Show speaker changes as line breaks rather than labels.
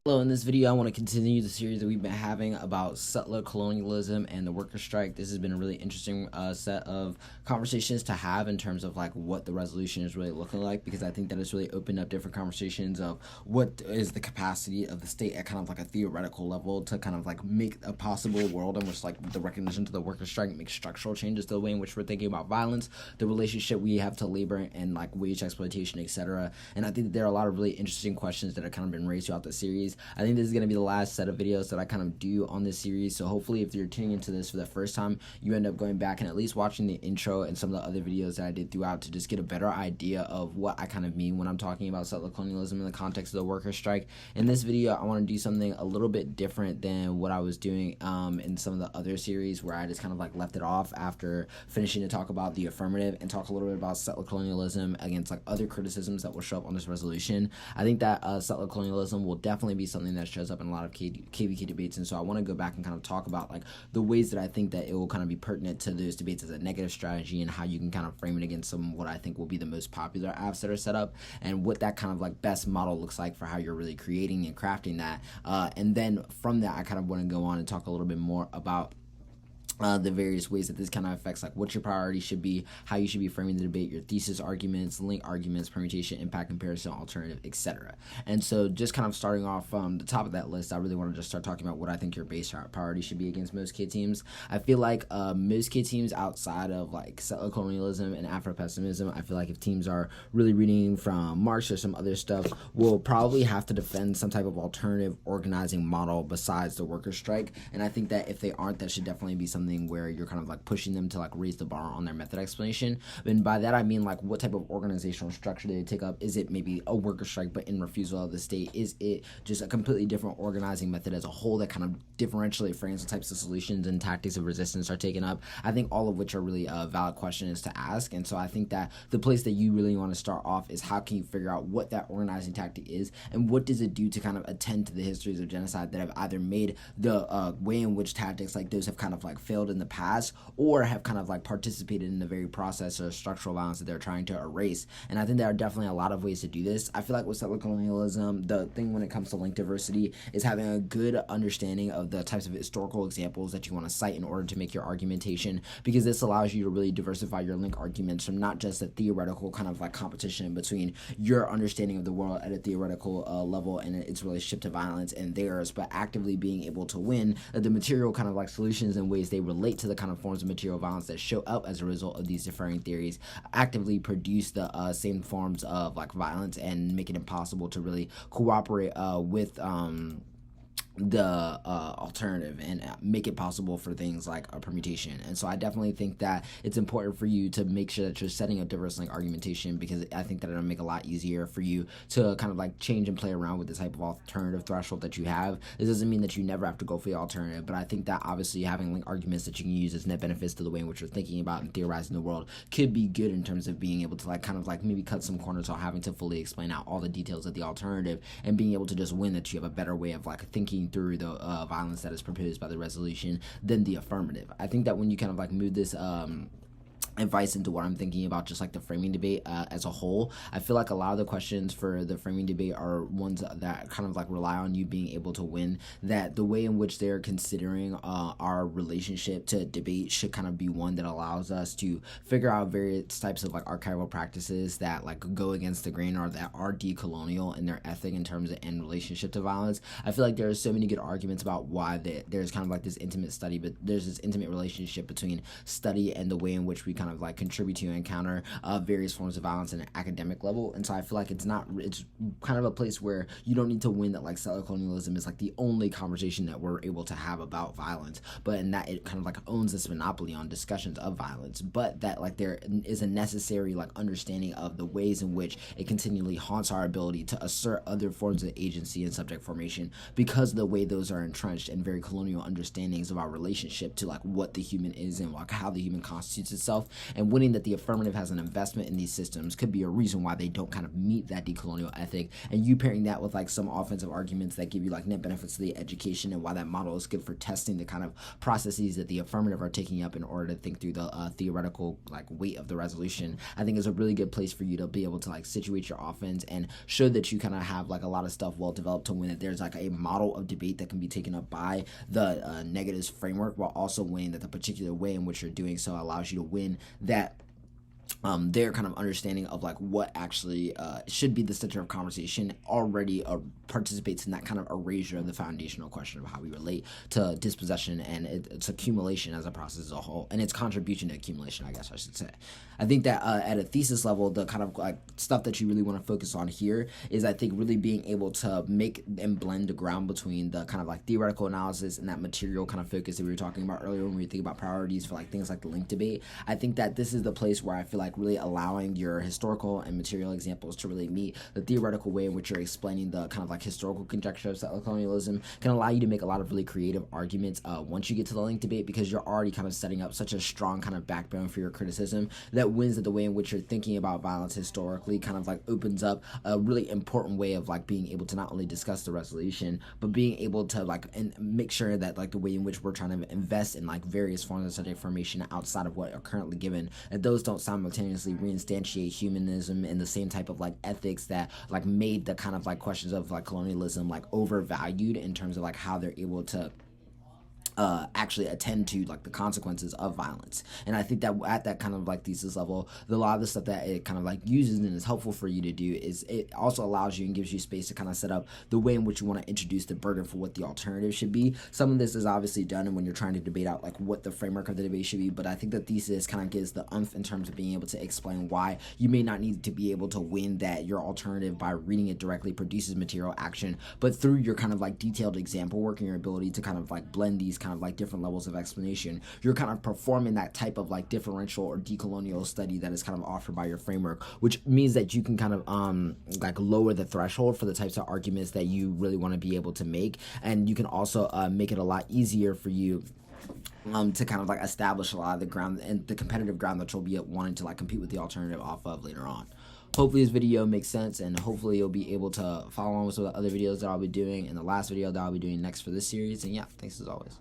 Hello, in this video I want to continue the series that we've been having about settler colonialism and the worker strike. This has been a really interesting set of conversations to have in terms of like what the resolution is really looking like, because I think that it's really opened up different conversations of what is the capacity of the state at kind of like a theoretical level to kind of like make a possible world in which like the recognition to the worker strike makes structural changes to the way in which we're thinking about violence, the relationship we have to labor and like wage exploitation, etc. And I think that there are a lot of really interesting questions that have kind of been raised throughout the series. I think this is going to be the last set of videos that I kind of do on this series, so hopefully if you're tuning into this for the first time, you end up going back and at least watching the intro and some of the other videos that I did throughout to just get a better idea of what I kind of mean when I'm talking about settler colonialism in the context of the worker strike. In this video, I want to do something a little bit different than what I was doing in some of the other series, where I just kind of like left it off after finishing to talk about the affirmative and talk a little bit about settler colonialism against like other criticisms that will show up on this resolution. I think that settler colonialism will definitely be something that shows up in a lot of KVK debates, and so I want to go back and kind of talk about like the ways that I think that it will kind of be pertinent to those debates as a negative strategy, and how you can kind of frame it against some of what I think will be the most popular apps that are set up, and what that kind of like best model looks like for how you're really creating and crafting that. And then from that, I kind of want to go on and talk a little bit more about the various ways that this kind of affects like what your priority should be, how you should be framing the debate, your thesis arguments, link arguments, permutation, impact, comparison, alternative, etc. And so just kind of starting off from the top of that list, I really want to just start talking about what I think your base priority should be against most K teams. I feel like most K teams outside of like settler colonialism and Afro-pessimism, I feel like if teams are really reading from Marx or some other stuff, will probably have to defend some type of alternative organizing model besides the worker strike. And I think that if they aren't, that should definitely be something where you're kind of like pushing them to like raise the bar on their method explanation. And by that I mean like what type of organizational structure do they take up? Is it maybe a worker strike but in refusal of the state? Is it just a completely different organizing method as a whole that kind of differentially frames the types of solutions and tactics of resistance are taken up? I think all of which are really valid questions to ask. And so I think that the place that you really want to start off is how can you figure out what that organizing tactic is, and what does it do to kind of attend to the histories of genocide that have either made the way in which tactics like those have kind of like failed in the past, or have kind of like participated in the very process of structural violence that they're trying to erase. And I think there are definitely a lot of ways to do this. I feel like with settler colonialism, the thing when it comes to link diversity is having a good understanding of the types of historical examples that you want to cite in order to make your argumentation, because this allows you to really diversify your link arguments from not just a theoretical kind of like competition between your understanding of the world at a theoretical level and its relationship to violence and theirs, but actively being able to win the material kind of like solutions and ways they relate to the kind of forms of material violence that show up as a result of these differing theories, actively produce the same forms of like violence and make it impossible to really cooperate with the alternative and make it possible for things like a permutation. And so I definitely think that it's important for you to make sure that you're setting up diverse link argumentation, because I think that it'll make it a lot easier for you to kind of like change and play around with the type of alternative threshold that you have. This doesn't mean that you never have to go for the alternative, but I think that obviously having link arguments that you can use as net benefits to the way in which you're thinking about and theorizing the world could be good in terms of being able to like kind of like maybe cut some corners on having to fully explain out all the details of the alternative, and being able to just win that you have a better way of like thinking through the violence that is proposed by the resolution than the affirmative. I think that when you kind of like move this advice into what I'm thinking about just like the framing debate as a whole, I feel like a lot of the questions for the framing debate are ones that kind of like rely on you being able to win, that the way in which they're considering our relationship to debate should kind of be one that allows us to figure out various types of like archival practices that like go against the grain or that are decolonial in their ethic in terms of and relationship to violence. I feel like there are so many good arguments about why there's kind of like this intimate study, but there's this intimate relationship between study and the way in which we kind of like contribute to and encounter various forms of violence at an academic level. And so I feel like it's kind of a place where you don't need to win that like settler colonialism is like the only conversation that we're able to have about violence, but in that it kind of like owns this monopoly on discussions of violence, but that like there is a necessary like understanding of the ways in which it continually haunts our ability to assert other forms of agency and subject formation, because of the way those are entrenched in very colonial understandings of our relationship to like what the human is and like how the human constitutes itself, and winning that the affirmative has an investment in these systems could be a reason why they don't kind of meet that decolonial ethic, and you pairing that with like some offensive arguments that give you like net benefits to the education and why that model is good for testing the kind of processes that the affirmative are taking up in order to think through the theoretical like weight of the resolution, I think is a really good place for you to be able to like situate your offense and show that you kind of have like a lot of stuff well developed to win that there's like a model of debate that can be taken up by the negatives framework, while also winning that the particular way in which you're doing so allows you to win that their kind of understanding of like what actually should be the center of conversation already participates in that kind of erasure of the foundational question of how we relate to dispossession and its accumulation as a process as a whole, and its contribution to accumulation, I guess I should say. I think that at a thesis level, the kind of like stuff that you really want to focus on here is, I think, really being able to make and blend the ground between the kind of like theoretical analysis and that material kind of focus that we were talking about earlier when we think about priorities for like things like the link debate. I think that this is the place where I feel like really allowing your historical and material examples to really meet the theoretical way in which you're explaining the kind of like historical conjecture of settler colonialism can allow you to make a lot of really creative arguments once you get to the link debate, because you're already kind of setting up such a strong kind of backbone for your criticism that wins that the way in which you're thinking about violence historically kind of like opens up a really important way of like being able to not only discuss the resolution, but being able to like and make sure that like the way in which we're trying to invest in like various forms of such information outside of what are currently given, and those don't simultaneously reinstantiate humanism and the same type of like ethics that like made the kind of like questions of like colonialism like overvalued in terms of like how they're able to actually attend to like the consequences of violence. And I think that at that kind of like thesis level, a lot of the stuff that it kind of like uses and is helpful for you to do is it also allows you and gives you space to kind of set up the way in which you want to introduce the burden for what the alternative should be. Some of this is obviously done and when you're trying to debate out like what the framework of the debate should be, but I think the thesis kind of gives the oomph in terms of being able to explain why you may not need to be able to win that your alternative by reading it directly produces material action, but through your kind of like detailed example work and your ability to kind of like blend these kind of like different levels of explanation, you're kind of performing that type of like differential or decolonial study that is kind of offered by your framework, which means that you can kind of like lower the threshold for the types of arguments that you really want to be able to make, and you can also make it a lot easier for you to kind of like establish a lot of the ground and the competitive ground that you'll be wanting to like compete with the alternative off of later on. Hopefully this video makes sense, and hopefully you'll be able to follow on with some of the other videos that I'll be doing and the last video that I'll be doing next for this series. And yeah, thanks as always.